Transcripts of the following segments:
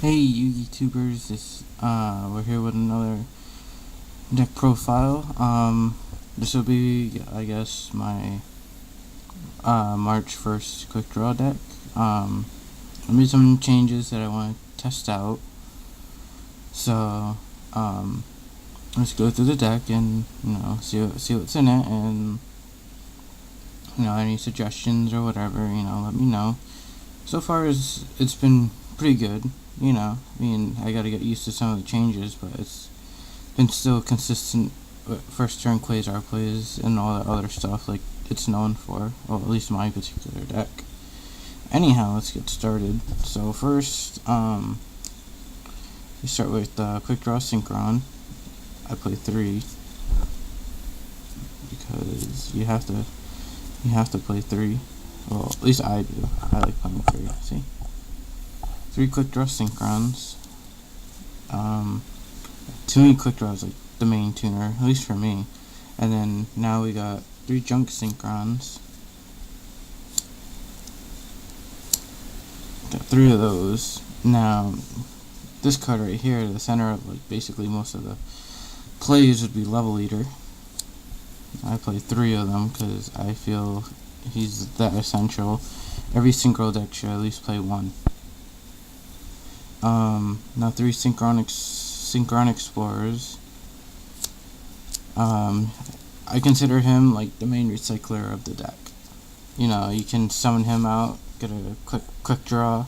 Hey, you YouTubers! We're here with another deck profile. This will be, I guess, my March 1st Quickdraw deck. I made some changes that I want to test out. So, let's go through the deck and see what's in it, and any suggestions or whatever. Let me know. So far, it's been pretty good. I gotta get used to some of the changes, but it's been still consistent with first turn Quasar plays and all that other stuff like it's known for. Well, at least my particular deck. Anyhow, let's get started. So first, we start with Quickdraw Synchron. I play 3 because you have to play 3. Well, at least I do. I like playing 3. See. 3 Quickdraw Synchrons. Tuning Quickdraw is like the main tuner, at least for me. And then now we got 3 Junk Synchrons. Got 3 of those. Now, this card right here, the center of like basically most of the plays would be Level Eater. I play 3 of them because I feel he's that essential. Every synchro deck should at least play 1. Now 3 Synchron Explorers. I consider him like the main recycler of the deck. You can summon him out, get a quick draw,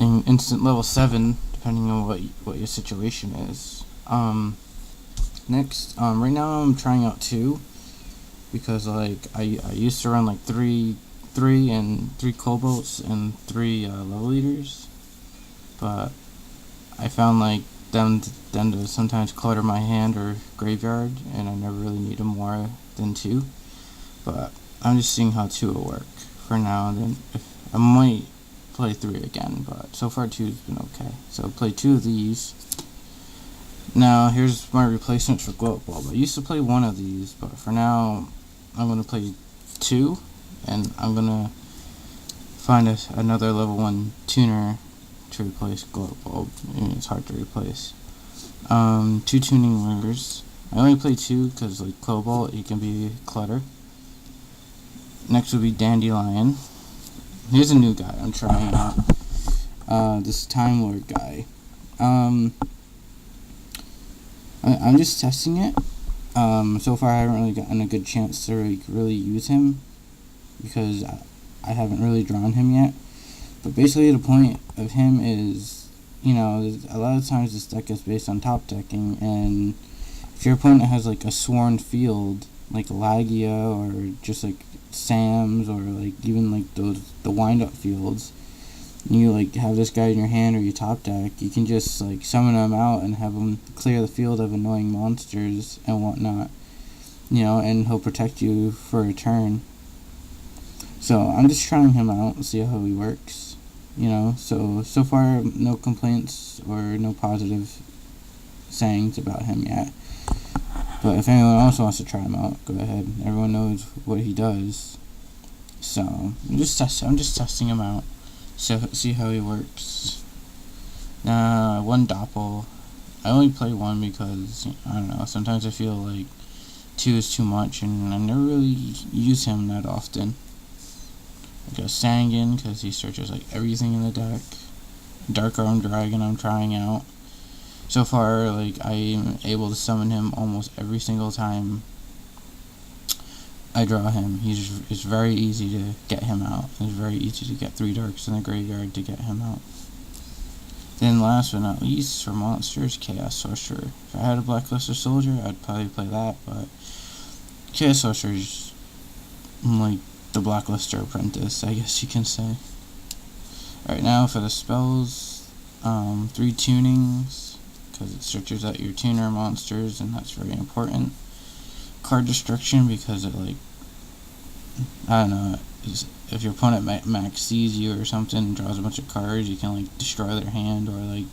and instant level 7, depending on what your situation is. Next, right now I'm trying out 2, because like I used to run like 3 and 3 Cobalts and 3 Level Eaters. But I found like them to sometimes clutter my hand or graveyard, and I never really need them more than 2. But I'm just seeing how 2 will work for now. And then I might play 3 again, but so far 2's been okay. So play 2 of these. Now here's my replacement for Glow Bulb. I used to play 1 of these, but for now I'm gonna play 2, and I'm gonna find another level 1 tuner to replace Glow Bulb. It's hard to replace. 2 Tuning Lures. I only play 2 because like Cobalt, he can be clutter. Next will be Dandelion. Here's a new guy I'm trying out. This Time Lord guy. I'm just testing it. So far I haven't really gotten a good chance to really use him because I haven't really drawn him yet. But basically the point of him is, a lot of times this deck is based on top decking, and if your opponent has like a sworn field, like Lagia or just like Sam's, or like even like the wind up fields, and you like have this guy in your hand or your top deck, you can just like summon him out and have him clear the field of annoying monsters and whatnot, and he'll protect you for a turn. So I'm just trying him out and see how he works. So far no complaints or no positive sayings about him yet. But if anyone else wants to try him out, go ahead. Everyone knows what he does. So I'm just testing him out. So see how he works. Now 1 Doppel. I only play 1 because I don't know. Sometimes I feel like 2 is too much, and I never really use him that often. I got Sangan because he searches like everything in the deck. Dark Arm Dragon I'm trying out. So far, like I'm able to summon him almost every single time I draw him. It's very easy to get him out. It's very easy to get 3 Darks in the graveyard to get him out. Then last but not least, for monsters, Chaos Sorcerer. If I had a Blackluster Soldier, I'd probably play that, but Chaos Sorcerer's like the Blackluster Apprentice, I guess you can say. Alright, now for the spells, 3 Tunings, because it searches out your tuner monsters, and that's very important. Card Destruction, because it like, I don't know, if your opponent max sees you or something and draws a bunch of cards, you can like destroy their hand, or like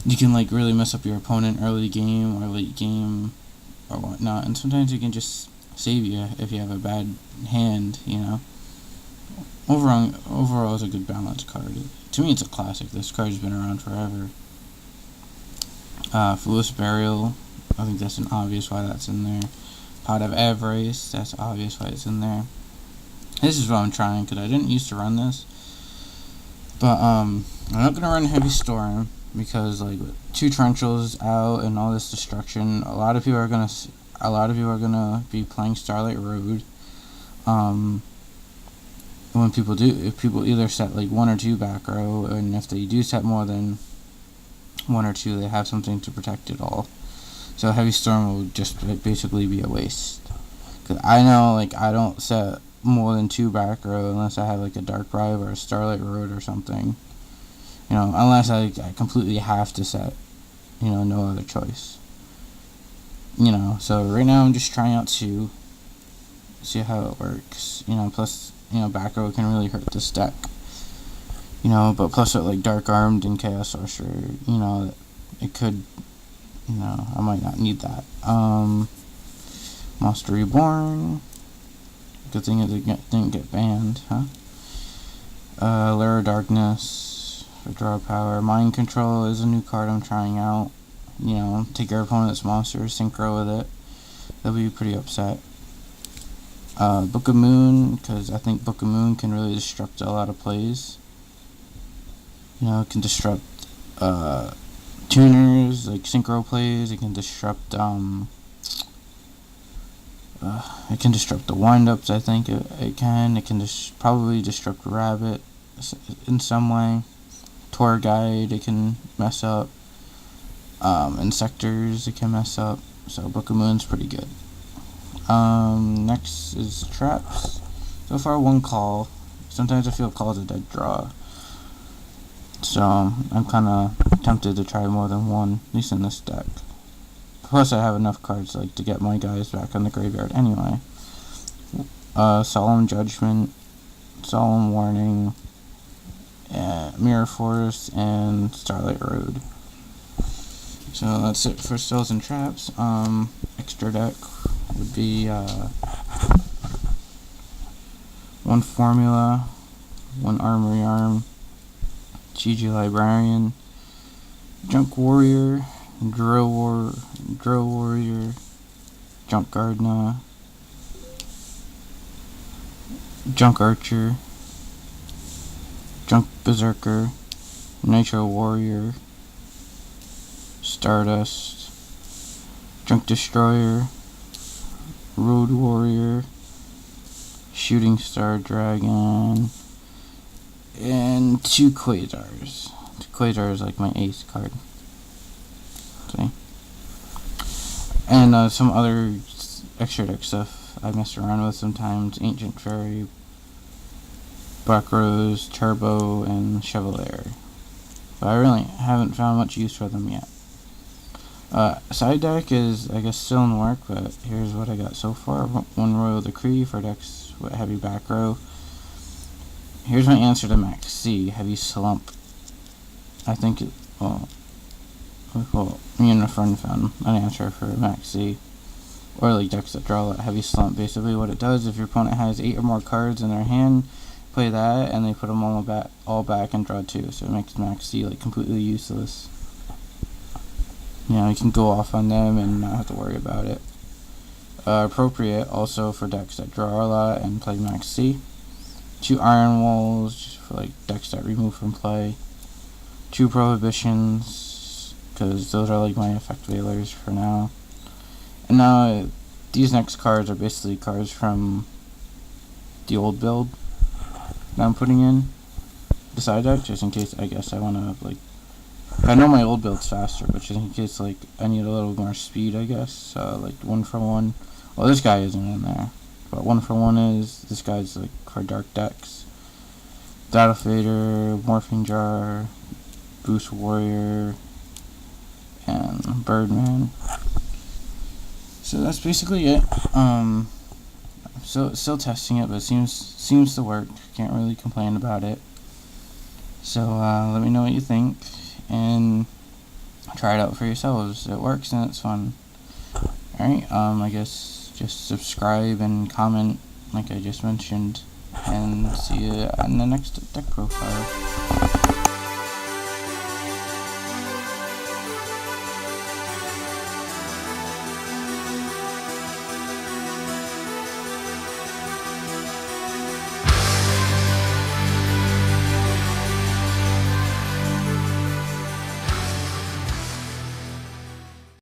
you can like really mess up your opponent early game or late game or whatnot. And sometimes you can just save you if you have a bad hand. Overall it's a good balanced card. to me, it's a classic. This card's been around forever. Foolish Burial, I think that's an obvious why that's in there. Pot of Avarice, that's obvious why it's in there. This is what I'm trying, because I didn't used to run this. But, I'm not going to run Heavy Storm, because, like, with 2 Torrentials out and all this destruction, a lot of people are going to be playing Starlight Road. When people do, if people either set, like, 1 or 2 back row, and if they do set more than 1 or 2, they have something to protect it all. So Heavy Storm will just basically be a waste. Because I know, like, I don't set more than 2 back row unless I have, like, a Dark Bribe or a Starlight Road or something. You know, unless I completely have to set, you know, no other choice. You know, so right now I'm just trying out 2. See how it works. You know, plus, you know, back row can really hurt this deck. You know, but plus it, like, Dark Armed and Chaos Sorcerer, you know, it could, you know, I might not need that. Monster Reborn. Good thing it didn't get banned, huh? Lair of Darkness for draw power. Mind Control is a new card I'm trying out. You know, take your opponent's monster, synchro with it. They'll be pretty upset. Book of Moon, because I think Book of Moon can really disrupt a lot of plays. You know, it can disrupt tuners, like synchro plays. It can disrupt it can disrupt the windups. I think it can. It can probably disrupt Rabbit in some way. Tour Guide it can mess up. Insectors it can mess up. So Book of Moon's pretty good. Next is Traps. So far 1 call. Sometimes I feel call's a dead draw. So I'm kind of tempted to try more than 1, at least in this deck. Plus I have enough cards like to get my guys back in the graveyard anyway. Solemn Judgment, Solemn Warning, Mirror Force, and Starlight Road. So that's it for Stills and Traps. Extra deck would be 1 Formula, 1 Armory Arm, GG Librarian, Junk Warrior, Drill Warrior, Junk Gardener, Junk Archer, Junk Berserker, Nitro Warrior, Stardust, Junk Destroyer, Road Warrior, Shooting Star Dragon, and 2 Quasars. 2 Quasar is like my ace card. Okay. And some other extra deck stuff I mess around with sometimes. Ancient Fairy, Black Rose, Turbo, and Chevalier. But I really haven't found much use for them yet. Side deck is, I guess, still in the work, but here's what I got so far. 1 Royal Decree for decks with heavy back row. Here's my answer to Max C, Heavy Slump. I think it, well, me and a friend found an answer for Max C. Or like decks that draw a Heavy Slump. Basically what it does, if your opponent has 8 or more cards in their hand, play that, and they put them all back and draw 2. So it makes Max C like completely useless. You know, you can go off on them and not have to worry about it. Appropriate also for decks that draw a lot and play Max C. 2 Iron Walls, just for like decks that remove from play. 2 Prohibitions, because those are like my effect veilers for now. And now these next cards are basically cards from the old build that I'm putting in the side deck, just in case I guess I want to like. I know my old build's faster, but just in case like I need a little more speed, I guess. Like 1 for 1. Well, this guy isn't in there, but 1 for 1 is. This guy's like for dark decks. Data Fader, Morphing Jar, Boost Warrior, and Birdman. So that's basically it. Still testing it, but it seems to work. Can't really complain about it. So let me know what you think, and try it out for yourselves. It works and it's fun. Alright, I guess just subscribe and comment like I just mentioned, and see you in the next deck profile.